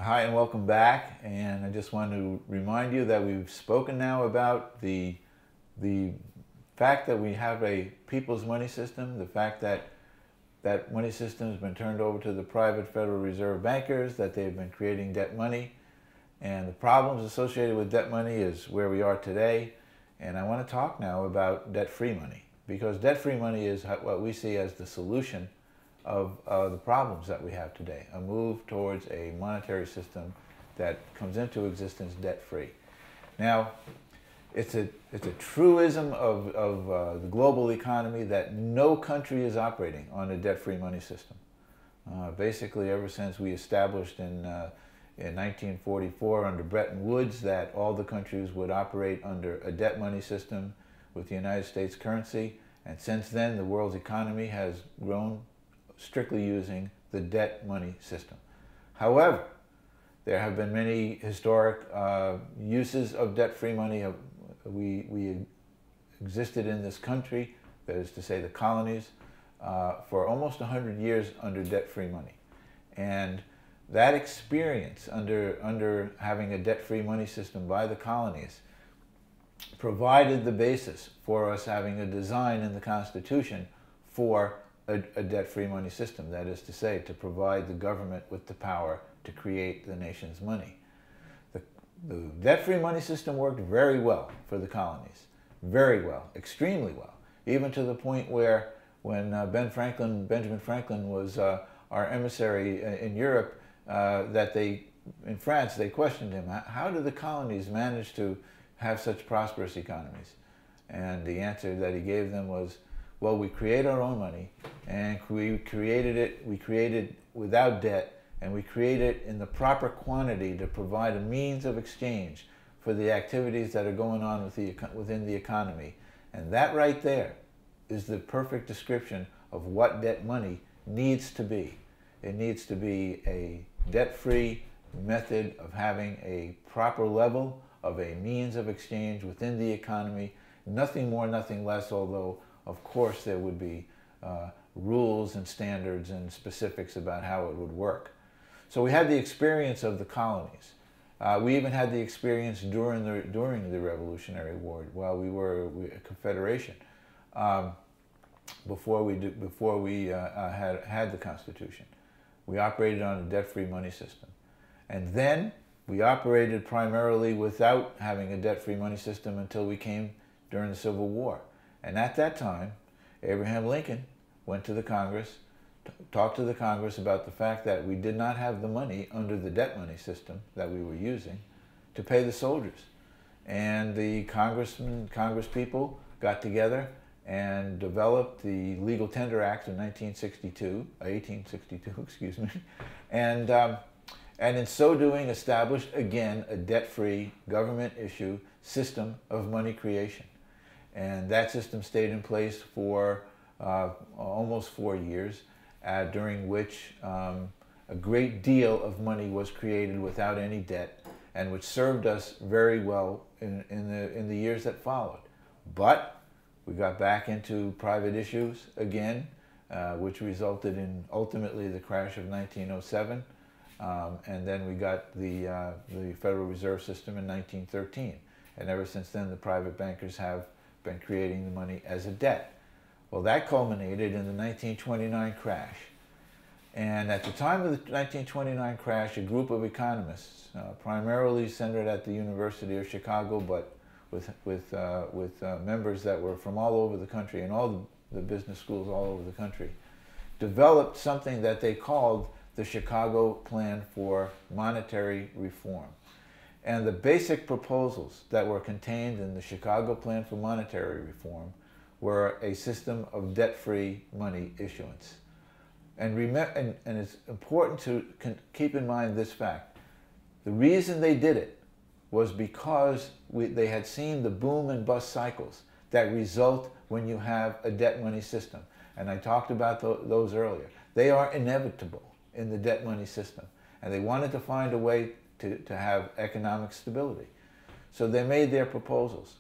Hi and welcome back. And I just want to remind you that we've spoken now about the fact that we have a people's money system, the fact that that money system has been turned over to the private Federal Reserve bankers, that they've been creating debt money, and the problems associated with debt money is where we are today. And I want to talk now about debt-free money, because debt-free money is what we see as the solution of the problems that we have today, a move towards a monetary system that comes into existence debt-free. Now, it's a truism of the global economy that no country is operating on a debt-free money system. Basically, ever since we established in 1944 under Bretton Woods that all the countries would operate under a debt money system with the United States currency, and since then the world's economy has grown strictly using the debt money system. However, there have been many historic uses of debt-free money. We existed in this country, that is to say the colonies, for almost 100 years under debt-free money. And that experience under having a debt-free money system by the colonies provided the basis for us having a design in the Constitution for a debt-free money system. That is to say, to provide the government with the power to create the nation's money. The debt-free money system worked very well for the colonies. Very well, extremely well. Even to the point where when Benjamin Franklin was our emissary in Europe, in France, they questioned him, how do the colonies manage to have such prosperous economies? And the answer that he gave them was, well, we create our own money, and we created without debt, and we create it in the proper quantity to provide a means of exchange for the activities that are going on within the economy. And that right there is the perfect description of what debt money needs to be. It needs to be a debt-free method of having a proper level of a means of exchange within the economy, nothing more, nothing less, although of course there would be rules and standards and specifics about how it would work. So we had the experience of the colonies. We even had the experience during the Revolutionary War while we were a confederation, before we had the Constitution. We operated on a debt-free money system. And then we operated primarily without having a debt-free money system until we came during the Civil War. And at that time, Abraham Lincoln went to the Congress, talked to the Congress about the fact that we did not have the money under the debt money system that we were using to pay the soldiers. And the congresspeople got together and developed the Legal Tender Act of 1862, excuse me, and in so doing established again a debt-free government-issue system of money creation. And that system stayed in place for almost 4 years, during which a great deal of money was created without any debt, and which served us very well in the years that followed. But we got back into private issues again, which resulted in ultimately the crash of 1907, and then we got the Federal Reserve System in 1913. And ever since then, the private bankers have been creating the money as a debt. Well, that culminated in the 1929 crash. And at the time of the 1929 crash, a group of economists, primarily centered at the University of Chicago, but with members that were from all over the country and all the business schools all over the country, developed something that they called the Chicago Plan for Monetary Reform. And the basic proposals that were contained in the Chicago Plan for Monetary Reform were a system of debt-free money issuance. And it's important to keep in mind this fact. The reason they did it was because they had seen the boom and bust cycles that result when you have a debt money system. And I talked about those earlier. They are inevitable in the debt money system. And they wanted to find a way to have economic stability. So they made their proposals.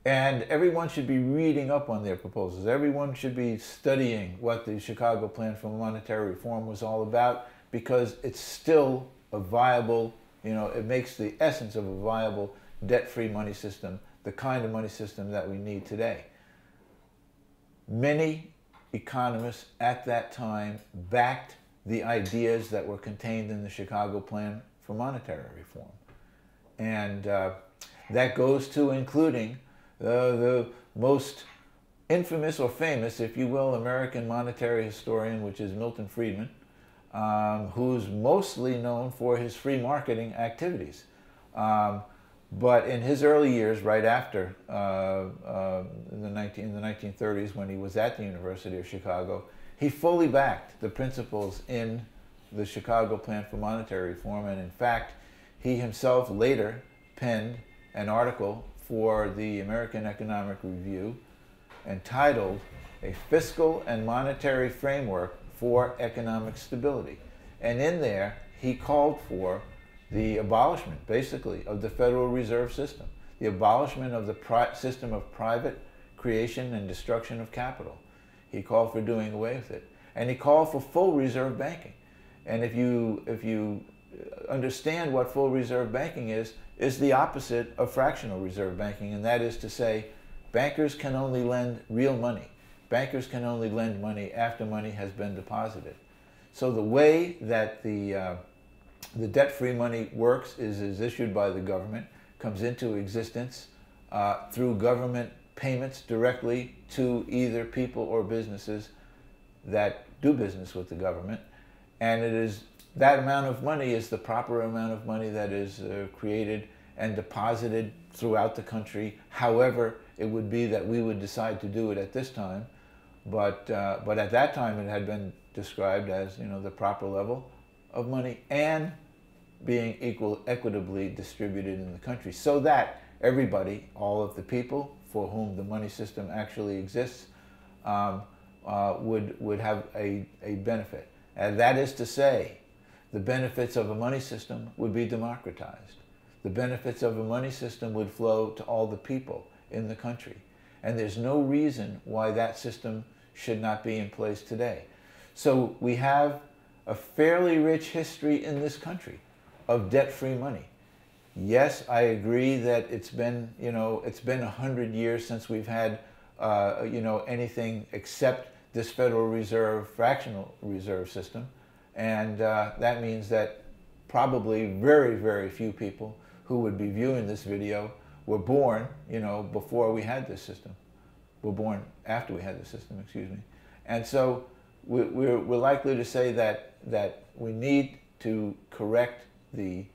And everyone should be reading up on their proposals. Everyone should be studying what the Chicago Plan for Monetary Reform was all about, because it's still a viable, it makes the essence of a viable debt-free money system the kind of money system that we need today. Many economists at that time backed the ideas that were contained in the Chicago Plan for Monetary Reform. And that goes to including the most infamous or famous, if you will, American monetary historian, which is Milton Friedman, who's mostly known for his free marketing activities. But in his early years, right after in the 1930s, when he was at the University of Chicago, he fully backed the principles in the Chicago Plan for Monetary Reform, and in fact, he himself later penned an article for the American Economic Review entitled "A Fiscal and Monetary Framework for Economic Stability." And in there, he called for the abolishment, basically, of the Federal Reserve System, the abolishment of the system of private creation and destruction of capital. He called for doing away with it. And he called for full reserve banking. And if you understand what full reserve banking is the opposite of fractional reserve banking, and that is to say, bankers can only lend real money. Bankers can only lend money after money has been deposited. So the way that the debt-free money works is issued by the government, comes into existence through government payments directly to either people or businesses that do business with the government, and that amount of money is the proper amount of money that is created and deposited throughout the country, however it would be that we would decide to do it at this time. But at that time it had been described as the proper level of money and being equitably distributed in the country, so that everybody, all of the people for whom the money system actually exists, would have a benefit. And that is to say, the benefits of a money system would be democratized. The benefits of a money system would flow to all the people in the country. And there's no reason why that system should not be in place today. So we have a fairly rich history in this country of debt-free money. Yes, I agree that it's been 100 years since we've had anything except this Federal Reserve fractional reserve system, and that means that probably very, very few people who would be viewing this video were born, before we had this system. Were born after we had the system, excuse me. And so we're likely to say that we need to correct the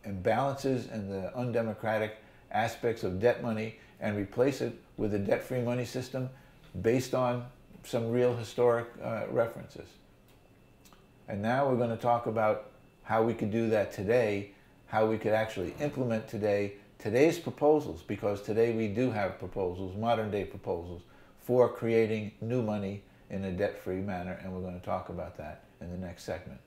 imbalances and the undemocratic aspects of debt money and replace it with a debt-free money system based on some real historic references. And now we're going to talk about how we could do that today, how we could actually implement today's proposals, because today we do have proposals, modern day proposals, for creating new money in a debt-free manner, and we're going to talk about that in the next segment.